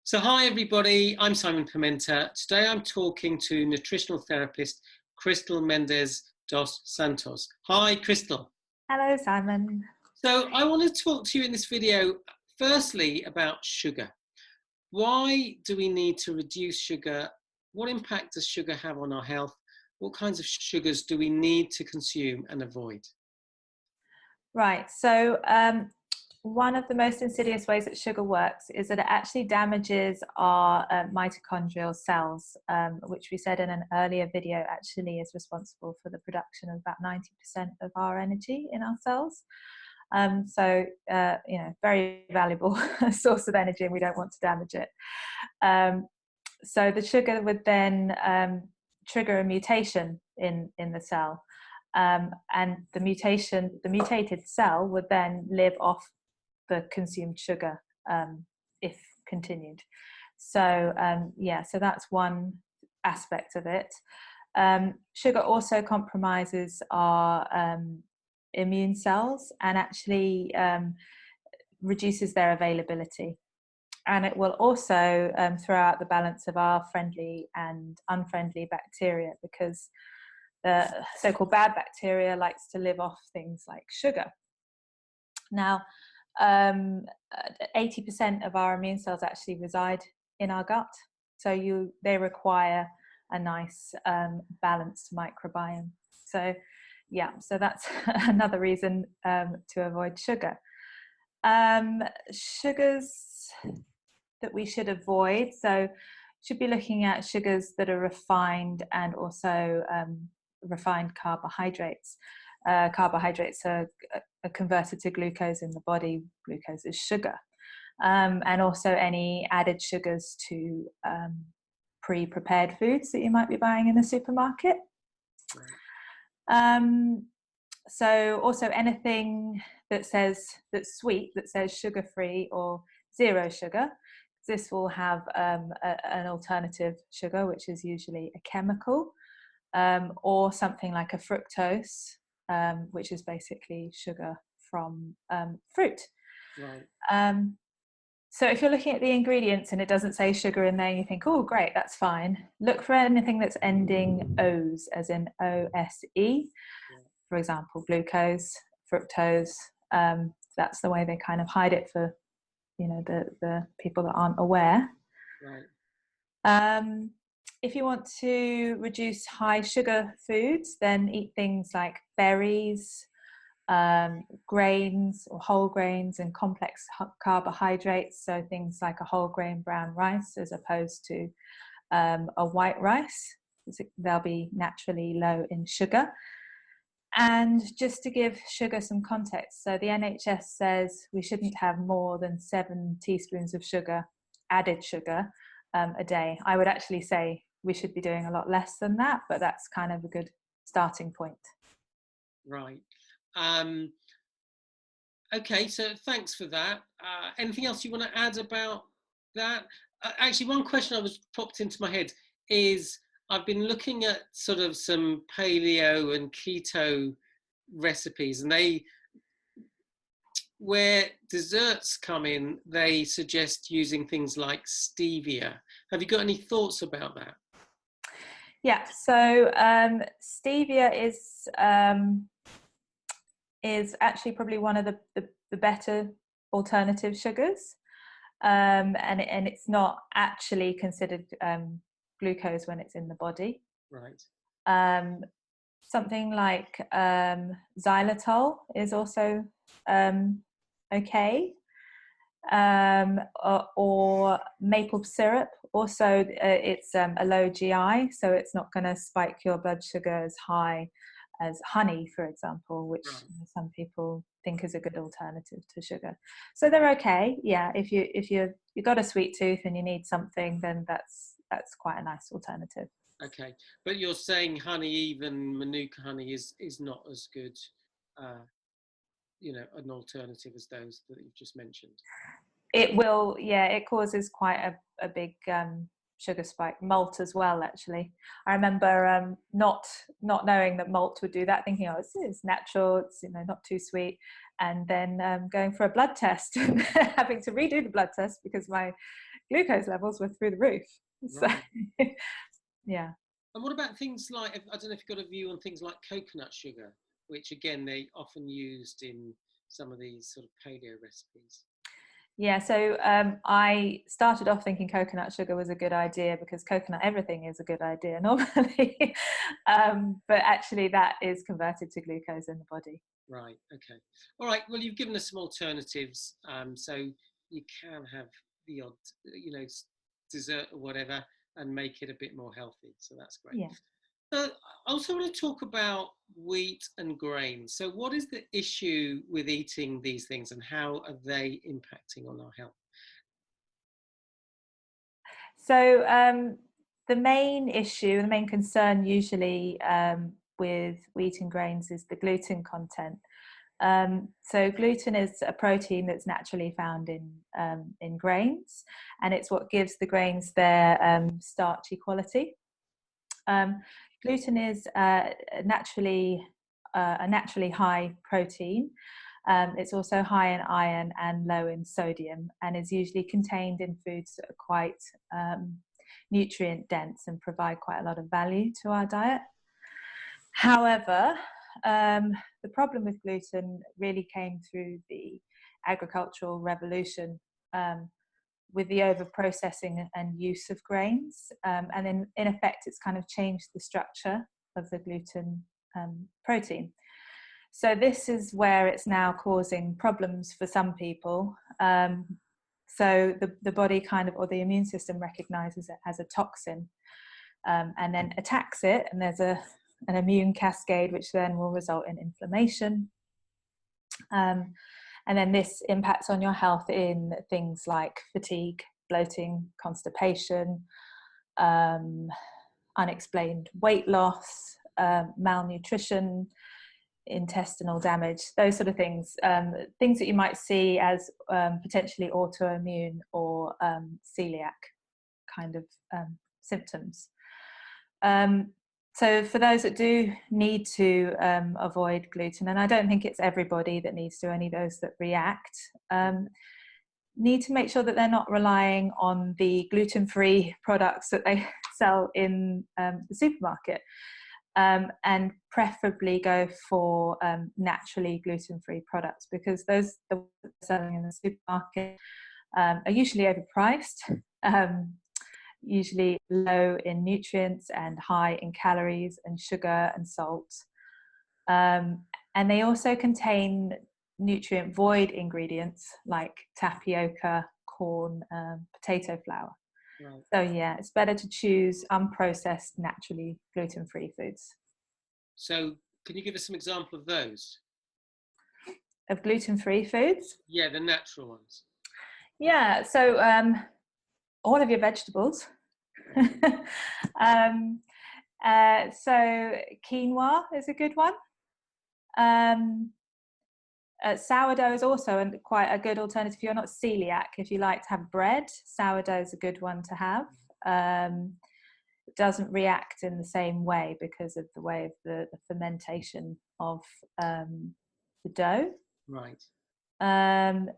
So hi everybody, I'm Simon Pimenta. Today I'm talking to nutritional therapist Crystal Mendes Dos Santos. Hi Crystal. Hello Simon. So I want to talk to you in this video firstly about sugar. Why do we need to reduce sugar? What impact does sugar have on our health? What kinds of sugars do we need to consume and avoid? Right, so one of the most insidious ways that sugar works is that it actually damages our mitochondrial cells, which we said in an earlier video actually is responsible for the production of about 90% of our energy in our cells. Very valuable source of energy, and we don't want to damage it. So the sugar would then trigger a mutation in the cell. And the mutated cell would then live off the consumed sugar if continued. So so that's one aspect of it. Sugar also compromises our immune cells and actually reduces their availability. And it will also throw out the balance of our friendly and unfriendly bacteria, because the so-called bad bacteria likes to live off things like sugar. Now, 80% of our immune cells actually reside in our gut, so they require a nice balanced microbiome. So that's another reason to avoid sugar. Sugars that we should avoid, so should be looking at sugars that are refined and also refined carbohydrates. Carbohydrates are converted to glucose in the body. Glucose is sugar. And also any added sugars to pre-prepared foods that you might be buying in the supermarket. So also anything that's sweet, that says sugar-free or zero sugar. This will have an alternative sugar, which is usually a chemical, or something like a fructose, which is basically sugar from fruit. Right. So if you're looking at the ingredients and it doesn't say sugar in there, you think, oh, great, that's fine. Look for anything that's ending O's, as in O-S-E. For example, glucose, fructose. That's the way they kind of hide it for, the people that aren't aware. Right. If you want to reduce high sugar foods, then eat things like berries, grains or whole grains, and complex carbohydrates. So things like a whole grain brown rice as opposed to a white rice. They'll be naturally low in sugar. And just to give sugar some context, so the NHS says we shouldn't have more than 7 teaspoons of sugar, added sugar, a day. I would actually say we should be doing a lot less than that, but that's kind of a good starting point. Right. Okay, so thanks for that. Anything else you want to add about that? Actually, one question I was popped into my head is, I've been looking at sort of some paleo and keto recipes, and where desserts come in, they suggest using things like stevia. Have you got any thoughts about that? Yeah, so stevia is actually probably one of the better alternative sugars, and it's not actually considered glucose when it's in the body. Right. Something like xylitol is also okay, or maple syrup. Also, it's a low GI, so it's not going to spike your blood sugar as high as honey, for example, which some people think is a good alternative to sugar. So they're okay. Yeah, if you've got a sweet tooth and you need something, then that's quite a nice alternative. Okay, but you're saying honey, even Manuka honey, is not as good, an alternative as those that you've just mentioned. It will, yeah, it causes quite a big sugar spike. Malt as well, actually. I remember not knowing that malt would do that, thinking, oh, it's natural, it's not too sweet, and then going for a blood test and having to redo the blood test because my glucose levels were through the roof. So, Right. yeah. And what about things like, I don't know if you've got a view on things like coconut sugar, which again, they often used in some of these sort of paleo recipes. Yeah, so I started off thinking coconut sugar was a good idea because coconut everything is a good idea normally, but actually that is converted to glucose in the body. Right. Okay. All right. Well, you've given us some alternatives, so you can have the odd, dessert or whatever, and make it a bit more healthy. So that's great. Yeah. I also want to talk about wheat and grains. So, what is the issue with eating these things, and how are they impacting on our health? So the main issue, the main concern usually with wheat and grains is the gluten content. So gluten is a protein that's naturally found in grains, and it's what gives the grains their starchy quality. Gluten is a naturally high protein. It's also high in iron and low in sodium, and is usually contained in foods that are quite nutrient dense and provide quite a lot of value to our diet. However, the problem with gluten really came through the agricultural revolution, with the over processing and use of grains, and in effect it's kind of changed the structure of the gluten protein. So this is where it's now causing problems for some people. So the body kind of, or the immune system, recognizes it as a toxin, and then attacks it, and there's an immune cascade which then will result in inflammation. And then this impacts on your health in things like fatigue, bloating, constipation, unexplained weight loss, malnutrition, intestinal damage, those sort of things, things that you might see as potentially autoimmune or celiac kind of symptoms. So for those that do need to avoid gluten, and I don't think it's everybody that needs to, only those that react, need to make sure that they're not relying on the gluten-free products that they sell in the supermarket, and preferably go for naturally gluten-free products, because those that are selling in the supermarket are usually overpriced, usually low in nutrients and high in calories and sugar and salt. And they also contain nutrient void ingredients like tapioca, corn, potato flour. Right. So yeah, it's better to choose unprocessed, naturally gluten-free foods. So can you give us some example of those? Of gluten-free foods? Yeah, the natural ones. Yeah, so all of your vegetables. So quinoa is a good one. Sourdough is also quite a good alternative if you're not celiac. If you like to have bread, sourdough is a good one to have. It doesn't react in the same way because of the way of the fermentation of the dough. Right.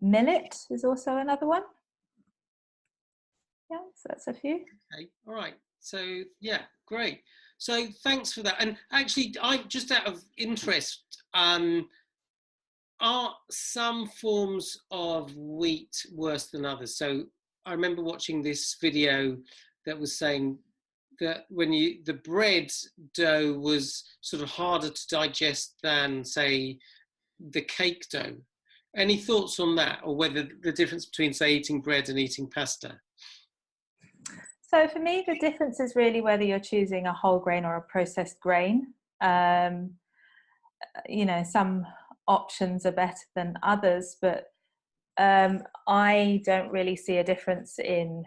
Millet is also another one. Yeah, so that's a few. Okay, all right. So yeah, great. So thanks for that. And actually, I just out of interest, are some forms of wheat worse than others? So I remember watching this video that was saying that when the bread dough was sort of harder to digest than, say, the cake dough. Any thoughts on that, or whether the difference between, say, eating bread and eating pasta? So for me, the difference is really whether you're choosing a whole grain or a processed grain. Some options are better than others, but I don't really see a difference in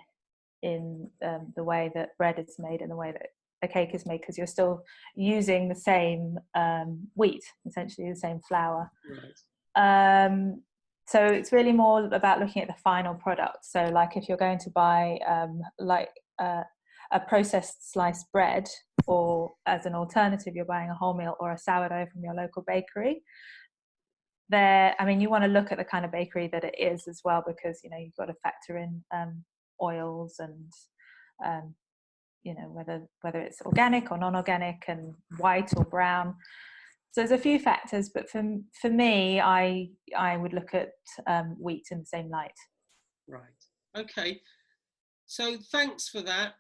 the way that bread is made and the way that a cake is made, because you're still using the same wheat, essentially the same flour. Right. So it's really more about looking at the final product. So like if you're going to buy a processed sliced bread, or as an alternative you're buying a wholemeal or a sourdough from your local bakery, you want to look at the kind of bakery that it is as well, because you've got to factor in oils and whether it's organic or non-organic and white or brown. So there's a few factors, but for me, I would look at wheat in the same light. Right. Okay. So thanks for that.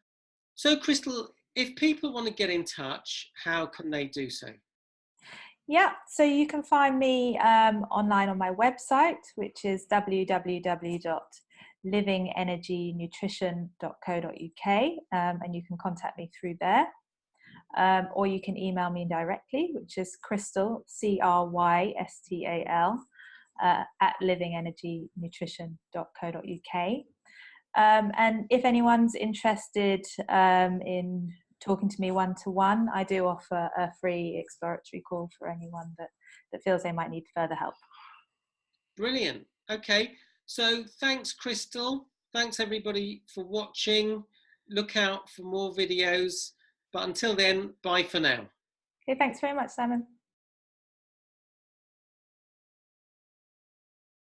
So Crystal, if people want to get in touch, how can they do so? Yeah, so you can find me online on my website, which is www.livingenergynutrition.co.uk, and you can contact me through there. Or you can email me directly, which is Crystal, Crystal, at livingenergynutrition.co.uk. And if anyone's interested in talking to me one-to-one, I do offer a free exploratory call for anyone that feels they might need further help. Brilliant. Okay. So thanks, Crystal. Thanks, everybody, for watching. Look out for more videos. But until then, bye for now. Okay, thanks very much, Simon.